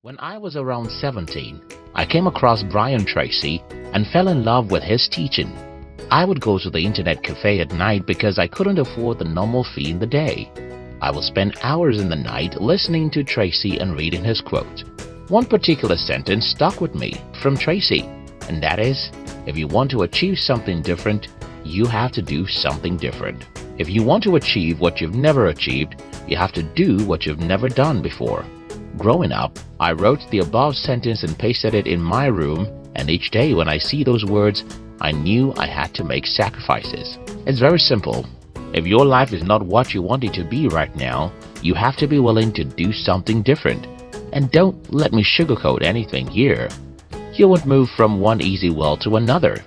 When I was around 17, I came across Brian Tracy and fell in love with his teaching. I would go to the internet cafe at night because I couldn't afford the normal fee in the day. I would spend hours in the night listening to Tracy and reading his quote. One particular sentence stuck with me from Tracy, and that is, if you want to achieve something different, you have to do something different. If you want to achieve what you've never achieved, you have to do what you've never done before. Growing up, I wrote the above sentence and pasted it in my room, and each day when I see those words, I knew I had to make sacrifices. It's very simple. If your life is not what you want it to be right now, you have to be willing to do something different. And don't let me sugarcoat anything here. You won't move from one easy well to another.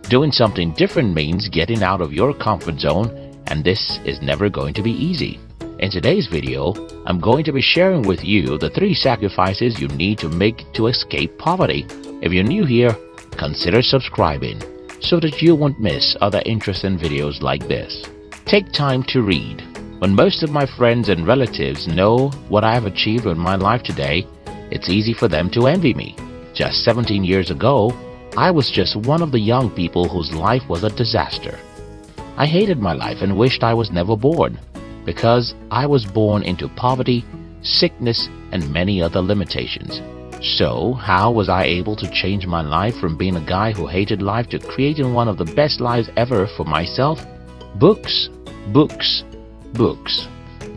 Doing something different means getting out of your comfort zone, and this is never going to be easy. In today's video, I'm going to be sharing with you the 3 sacrifices you need to make to escape poverty. If you're new here, consider subscribing so that you won't miss other interesting videos like this. Take time to read. When most of my friends and relatives know what I have achieved in my life today, it's easy for them to envy me. Just 17 years ago, I was just one of the young people whose life was a disaster. I hated my life and wished I was never born, because I was born into poverty, sickness, and many other limitations. So, how was I able to change my life from being a guy who hated life to creating one of the best lives ever for myself? Books, books, books.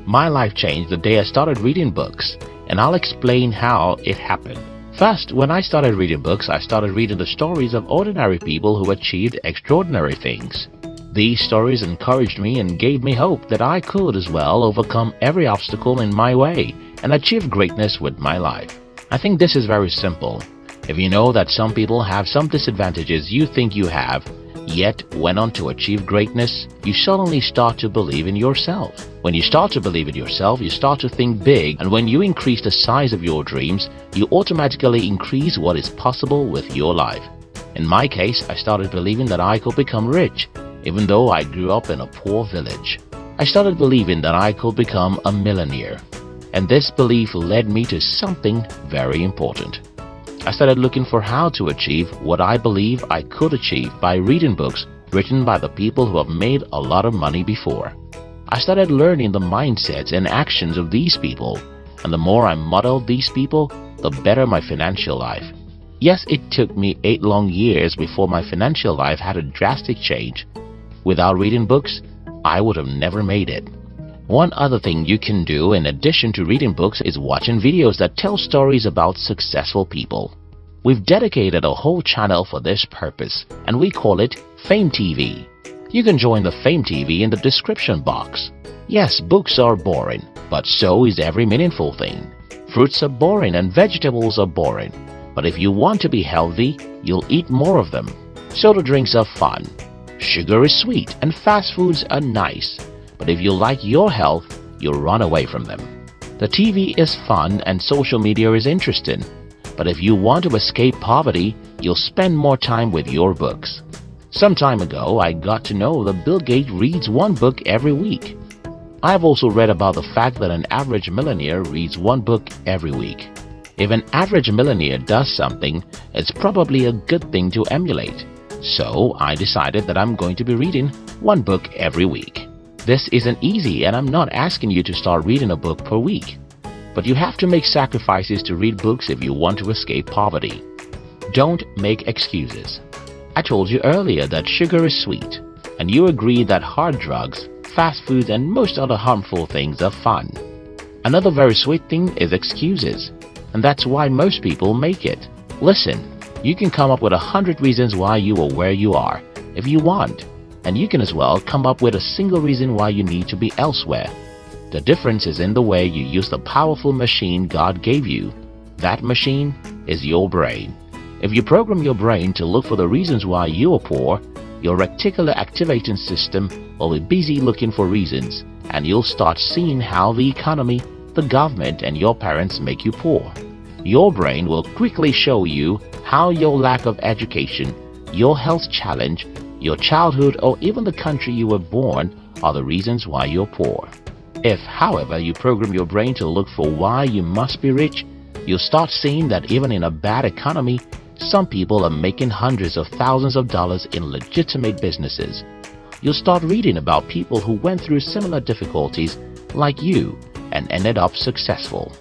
My life changed the day I started reading books, and I'll explain how it happened. First, when I started reading books, I started reading the stories of ordinary people who achieved extraordinary things. These stories encouraged me and gave me hope that I could as well overcome every obstacle in my way and achieve greatness with my life. I think this is very simple. If you know that some people have some disadvantages you think you have, yet went on to achieve greatness, you suddenly start to believe in yourself. When you start to believe in yourself, you start to think big, and when you increase the size of your dreams, you automatically increase what is possible with your life. In my case, I started believing that I could become rich, even though I grew up in a poor village. I started believing that I could become a millionaire, and this belief led me to something very important. I started looking for how to achieve what I believe I could achieve by reading books written by the people who have made a lot of money before. I started learning the mindsets and actions of these people, and the more I modeled these people, the better my financial life. Yes, it took me 8 long years before my financial life had a drastic change. Without reading books, I would have never made it. One other thing you can do in addition to reading books is watching videos that tell stories about successful people. We've dedicated a whole channel for this purpose, and we call it Fame TV. You can join the Fame TV in the description box. Yes, books are boring, but so is every meaningful thing. Fruits are boring and vegetables are boring, but if you want to be healthy, you'll eat more of them. Soda drinks are fun. Sugar is sweet and fast foods are nice, but if you like your health, you'll run away from them. The TV is fun and social media is interesting, but if you want to escape poverty, you'll spend more time with your books. Some time ago, I got to know that Bill Gates reads 1 book every week. I have also read about the fact that an average millionaire reads 1 book every week. If an average millionaire does something, it's probably a good thing to emulate. So I decided that I'm going to be reading 1 book every week. This isn't easy, and I'm not asking you to start reading a book per week. But you have to make sacrifices to read books if you want to escape poverty. Don't make excuses. I told you earlier that sugar is sweet, and you agreed that hard drugs, fast foods, and most other harmful things are fun. Another very sweet thing is excuses, and that's why most people make it. Listen. You can come up with 100 reasons why you are where you are, if you want, and you can as well come up with a single reason why you need to be elsewhere. The difference is in the way you use the powerful machine God gave you. That machine is your brain. If you program your brain to look for the reasons why you are poor, your reticular activating system will be busy looking for reasons, and you'll start seeing how the economy, the government, and your parents make you poor. Your brain will quickly show you how your lack of education, your health challenge, your childhood, or even the country you were born are the reasons why you're poor. If, however, you program your brain to look for why you must be rich, You'll start seeing that even in a bad economy, some people are making hundreds of thousands of dollars in legitimate businesses. You'll start reading about people who went through similar difficulties like you and ended up successful.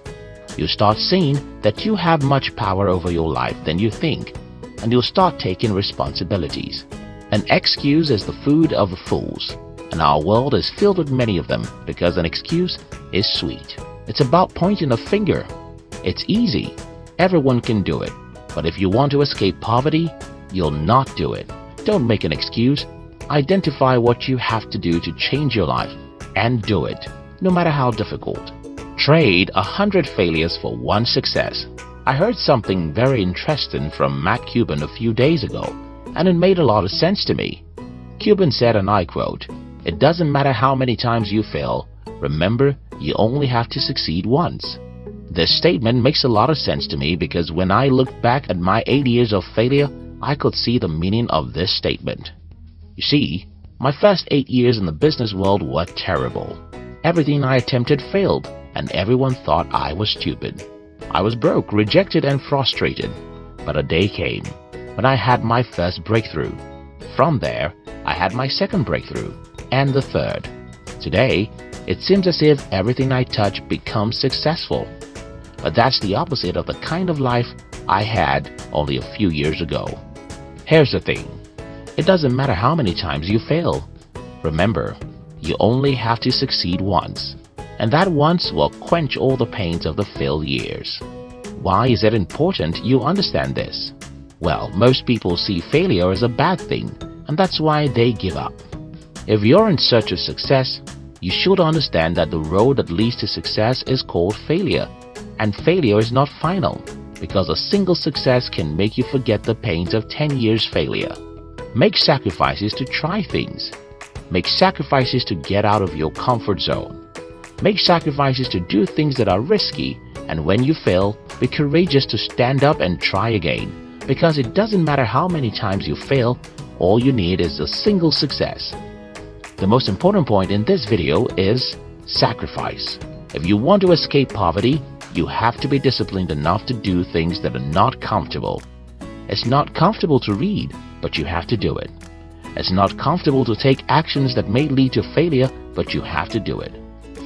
You'll start seeing that you have much power over your life than you think, and you'll start taking responsibilities. An excuse is the food of fools, and our world is filled with many of them because an excuse is sweet. It's about pointing a finger. It's easy. Everyone can do it. But if you want to escape poverty, you'll not do it. Don't make an excuse. Identify what you have to do to change your life and do it, no matter how difficult. Trade 100 failures for one success. I heard something very interesting from Matt Cuban a few days ago, and it made a lot of sense to me. Cuban said, and I quote, "It doesn't matter how many times you fail. Remember, you only have to succeed once." This statement makes a lot of sense to me because when I looked back at my 8 years of failure, I could see the meaning of this statement. You see, my first 8 years in the business world were terrible. Everything I attempted failed, and everyone thought I was stupid. I was broke, rejected, and frustrated. But a day came when I had my first breakthrough. From there, I had my second breakthrough, and the third. Today, it seems as if everything I touch becomes successful. But that's the opposite of the kind of life I had only a few years ago. Here's the thing. It doesn't matter how many times you fail. Remember, you only have to succeed once. And that once will quench all the pains of the failed years. Why is it important you understand this? Well, most people see failure as a bad thing, and that's why they give up. If you're in search of success, you should understand that the road that leads to success is called failure. And failure is not final, because a single success can make you forget the pains of 10 years failure. Make sacrifices to try things. Make sacrifices to get out of your comfort zone. Make sacrifices to do things that are risky, and when you fail, be courageous to stand up and try again, because it doesn't matter how many times you fail, all you need is a single success. The most important point in this video is sacrifice. If you want to escape poverty, you have to be disciplined enough to do things that are not comfortable. It's not comfortable to read, but you have to do it. It's not comfortable to take actions that may lead to failure, but you have to do it.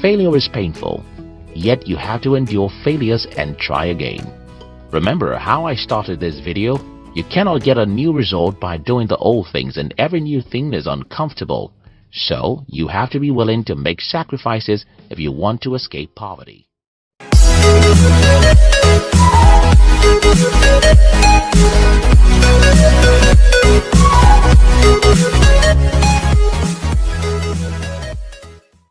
Failure is painful, yet you have to endure failures and try again. Remember how I started this video? You cannot get a new result by doing the old things, and every new thing is uncomfortable. So, you have to be willing to make sacrifices if you want to escape poverty.